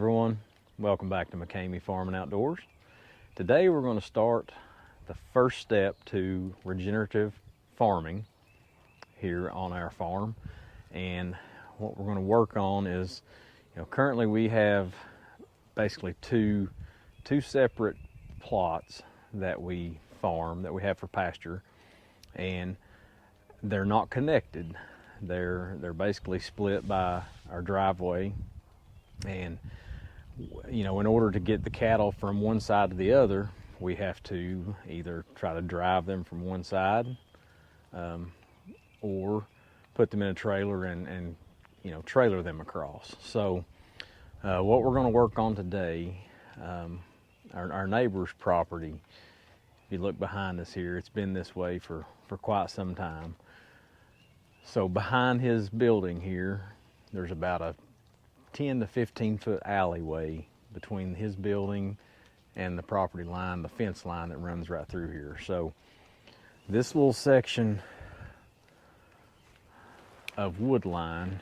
everyone, welcome back to McCamey Farming Outdoors. Today we're going to start the first step to regenerative farming here on our farm, and what we're going to work on is, currently we have basically two separate plots that we farm, that we have for pasture, and they're not connected. They're basically split by our driveway, and in order to get the cattle from one side to the other, we have to either try to drive them from one side or put them in a trailer and trailer them across. So what we're going to work on today, our neighbor's property, if you look behind us here, it's been this way for quite some time. So behind his building here, there's about a 10 to 15 foot alleyway between his building and the property line, the fence line that runs right through here. So this little section of wood line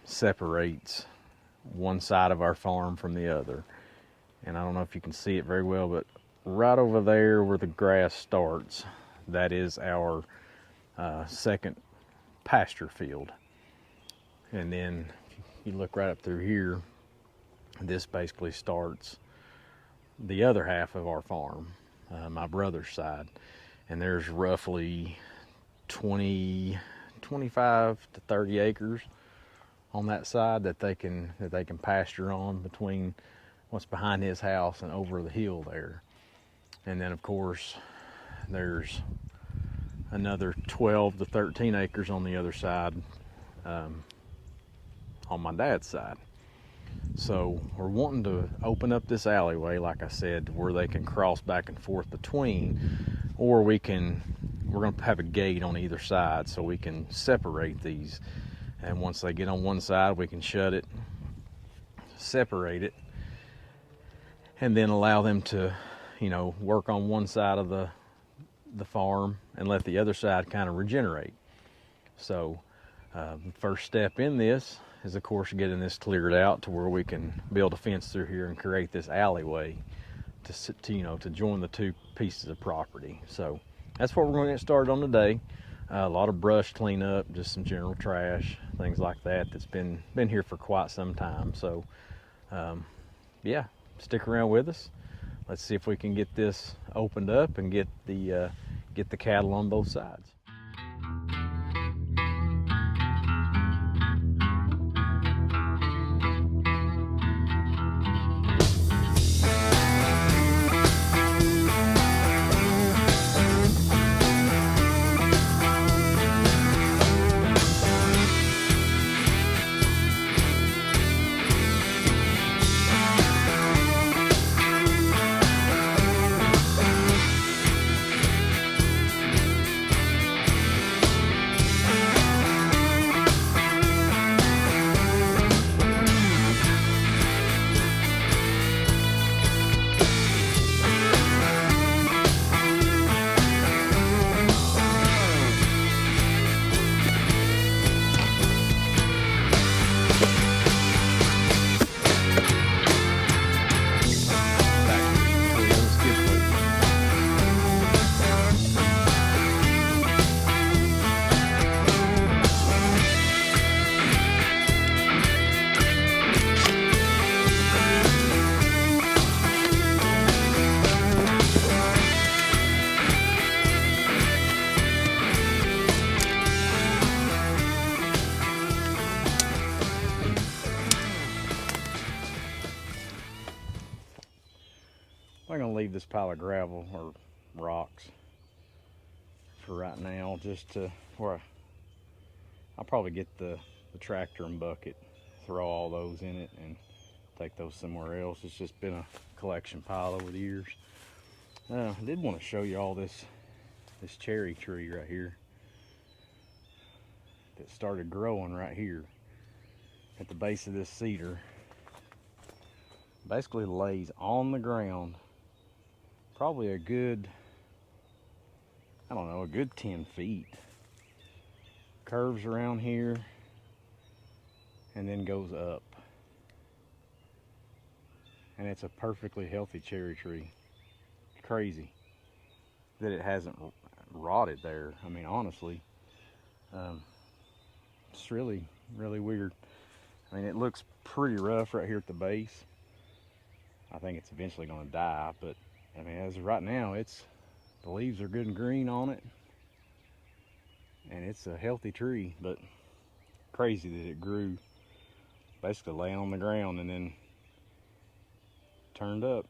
separates one side of our farm from the other. And I don't know if you can see it very well, but right over there where the grass starts, that is our second pasture field. And then if you look right up through here, this basically starts the other half of our farm, my brother's side. And there's roughly 25 to 30 acres on that side that they can pasture on between what's behind his house and over the hill there. And then of course there's another 12 to 13 acres on the other side, on my dad's side. So we're wanting to open up this alleyway, like I said, where they can cross back and forth between, or we're going to have a gate on either side so we can separate these. And once they get on one side, we can shut it, separate it, and then allow them to, work on one side of the farm and let the other side kind of regenerate. So the first step in this is, of course, getting this cleared out to where we can build a fence through here and create this alleyway to join the two pieces of property. So that's what we're going to get started on today. A lot of brush cleanup, just some general trash, things like that that's been here for quite some time. So yeah, stick around with us. Let's see if we can get this opened up and get the cattle on both sides. I'm going to leave this pile of gravel or rocks for right now, just to where I'll probably get the tractor and bucket, throw all those in it and take those somewhere else. It's just been a collection pile over the years. I did want to show you all this cherry tree right here that started growing right here at the base of this cedar. Basically lays on the ground probably a good, a good 10 feet. Curves around here and then goes up. and it's a perfectly healthy cherry tree. Crazy that it hasn't rotted there. I mean, honestly, it's really, really weird. I mean, it looks pretty rough right here at the base. I think it's eventually going to die, but I mean, as of right now, the leaves are good and green on it, and it's a healthy tree. But crazy that it grew basically laying on the ground and then turned up.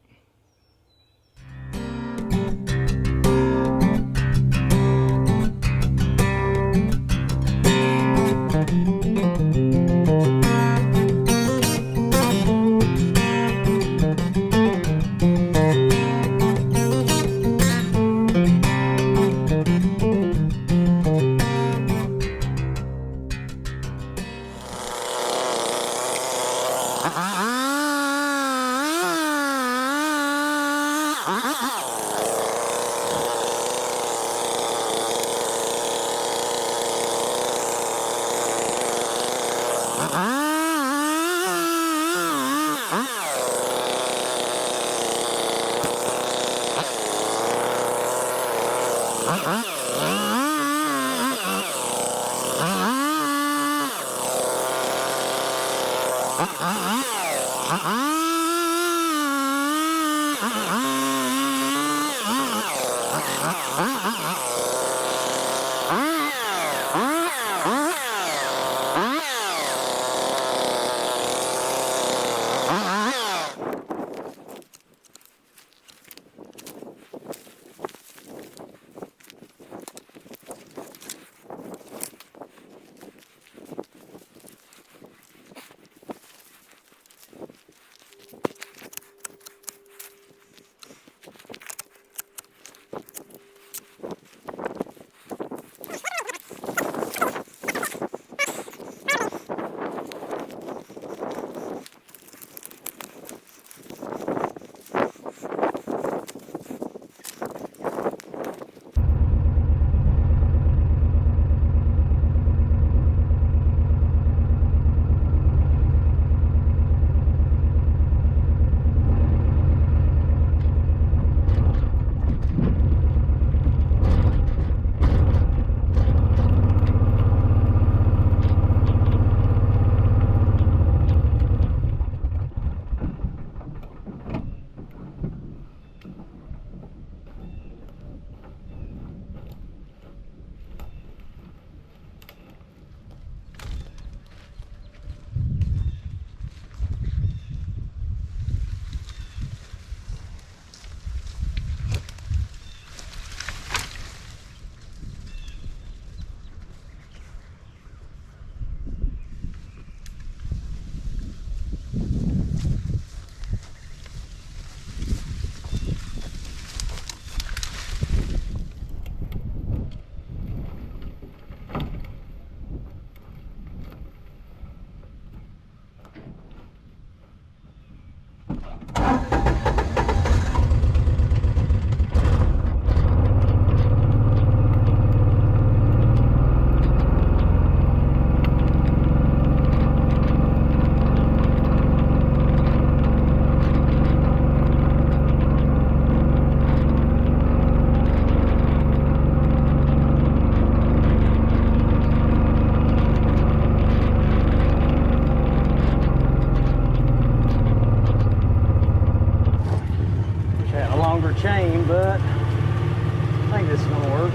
Chain, but I think this is going to work.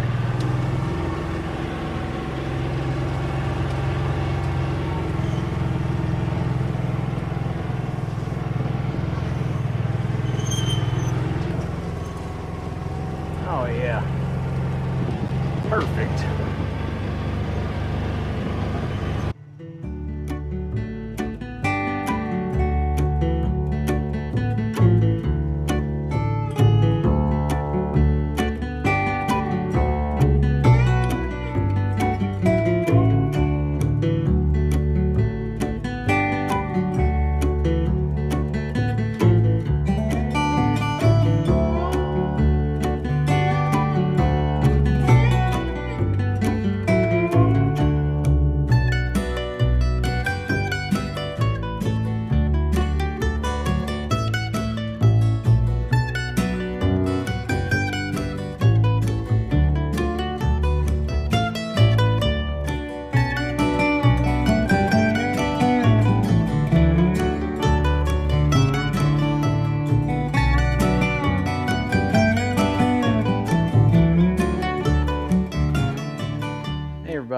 Oh yeah, perfect.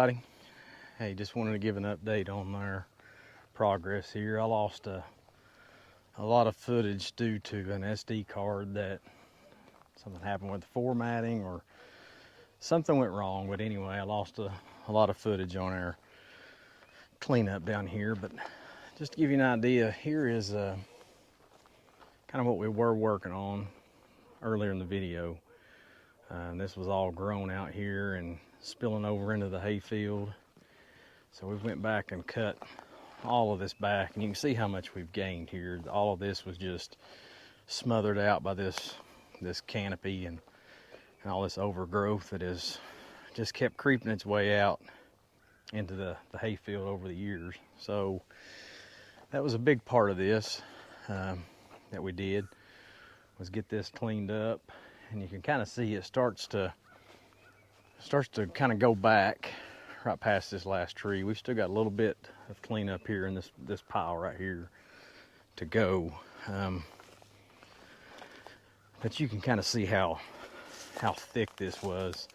everybody. Hey, just wanted to give an update on our progress here. I lost a lot of footage due to an SD card that something happened with the formatting or something went wrong. But anyway, I lost a lot of footage on our cleanup down here. But just to give you an idea, here is kind of what we were working on earlier in the video. This was all grown out here and spilling over into the hayfield. So we went back and cut all of this back, and you can see how much we've gained here. All of this was just smothered out by this canopy and all this overgrowth that has just kept creeping its way out into the hayfield over the years. So that was a big part of this that we did, was get this cleaned up. And you can kind of see it starts to kind of go back right past this last tree. We've still got a little bit of cleanup here in this pile right here to go. But you can kind of see how thick this was,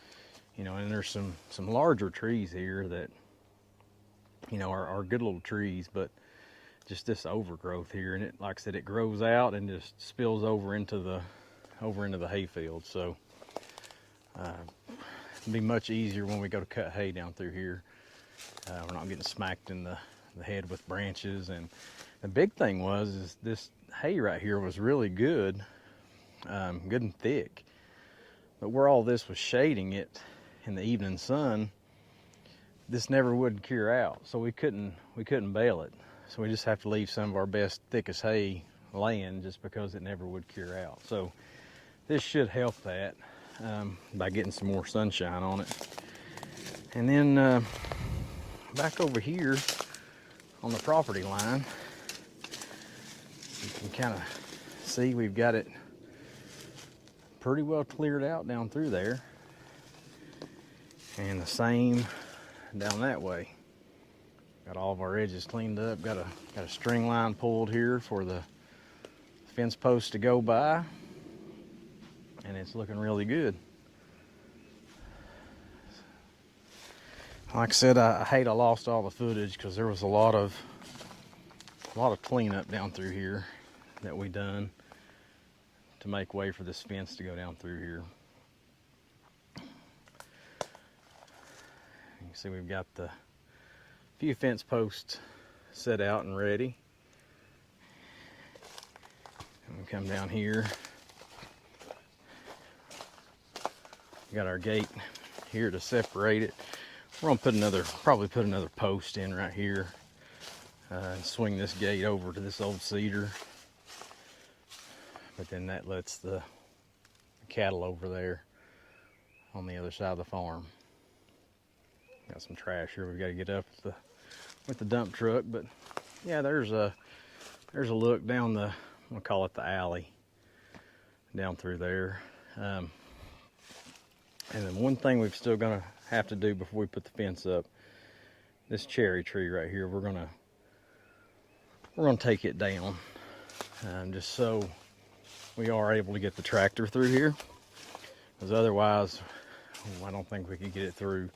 you know. And there's some larger trees here that, you know, are good little trees, but just this overgrowth here, and it, like I said, it grows out and just spills over into the hayfield. So it'll be much easier when we go to cut hay down through here. We're not getting smacked in the head with branches. And the big thing is this hay right here was really good, good and thick. But where all this was shading it in the evening sun, this never would cure out. So we couldn't bale it. So we just have to leave some of our best, thickest hay laying just because it never would cure out. So this should help that by getting some more sunshine on it. And then back over here on the property line, you can kind of see we've got it pretty well cleared out down through there. And the same down that way. Got all of our edges cleaned up. Got a string line pulled here for the fence post to go by. And it's looking really good. Like I said, I hate I lost all the footage because there was a lot of cleanup down through here that we done to make way for this fence to go down through here. You can see we've got the few fence posts set out and ready. And we come down here. We got our gate here to separate it. We're gonna probably put another post in right here and swing this gate over to this old cedar. But then that lets the cattle over there on the other side of the farm. Got some trash here we've got to get up with the dump truck. But yeah, there's a look down I'm gonna call it the alley down through there. And then one thing we've still gonna have to do before we put the fence up, this cherry tree right here, we're gonna take it down, just so we are able to get the tractor through here, because otherwise I don't think we could get it through.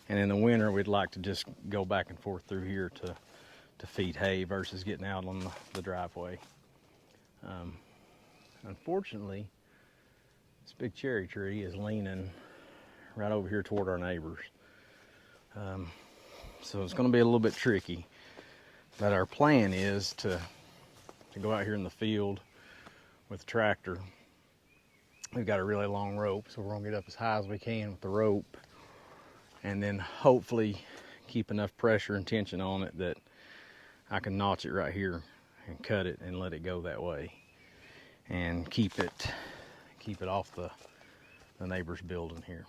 And in the winter we'd like to just go back and forth through here to feed hay versus getting out on the driveway. Unfortunately, this big cherry tree is leaning right over here toward our neighbors. So it's going to be a little bit tricky. But our plan is to go out here in the field with the tractor. We've got a really long rope, so we're going to get up as high as we can with the rope, and then hopefully keep enough pressure and tension on it that I can notch it right here and cut it and let it go that way, and keep it off the neighbor's building here.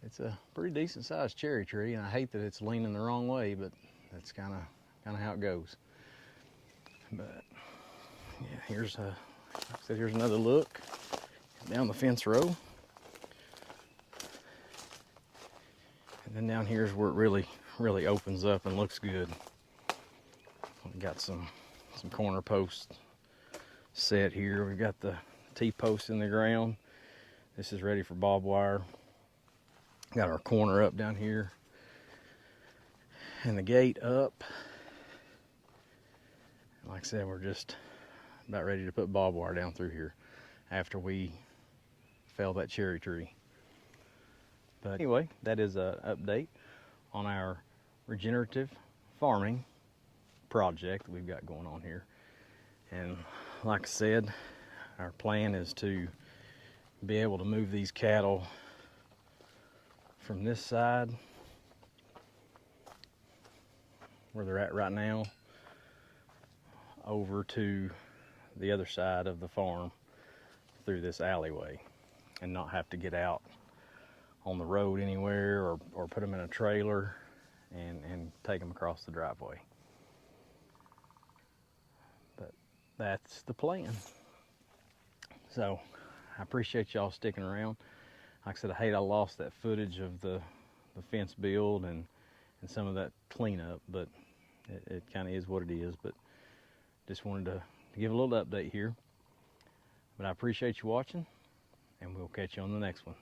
It's a pretty decent sized cherry tree, and I hate that it's leaning the wrong way, but that's kind of how it goes. But yeah, here's another look down the fence row. And then down here is where it really opens up and looks good. We've got some corner posts set here. We've got the T-post in the ground. This is ready for barbed wire. Got our corner up down here and the gate up. Like I said, we're just about ready to put barbed wire down through here after we fell that cherry tree. But anyway, that is an update on our regenerative farming project that we've got going on here. And like I said, our plan is to be able to move these cattle from this side where they're at right now over to the other side of the farm through this alleyway, and not have to get out on the road anywhere or put them in a trailer and take them across the driveway. But that's the plan. So I appreciate y'all sticking around. Like I said, I hate I lost that footage of the fence build and some of that cleanup, but it kind of is what it is. But just wanted to give a little update here. But I appreciate you watching, and we'll catch you on the next one.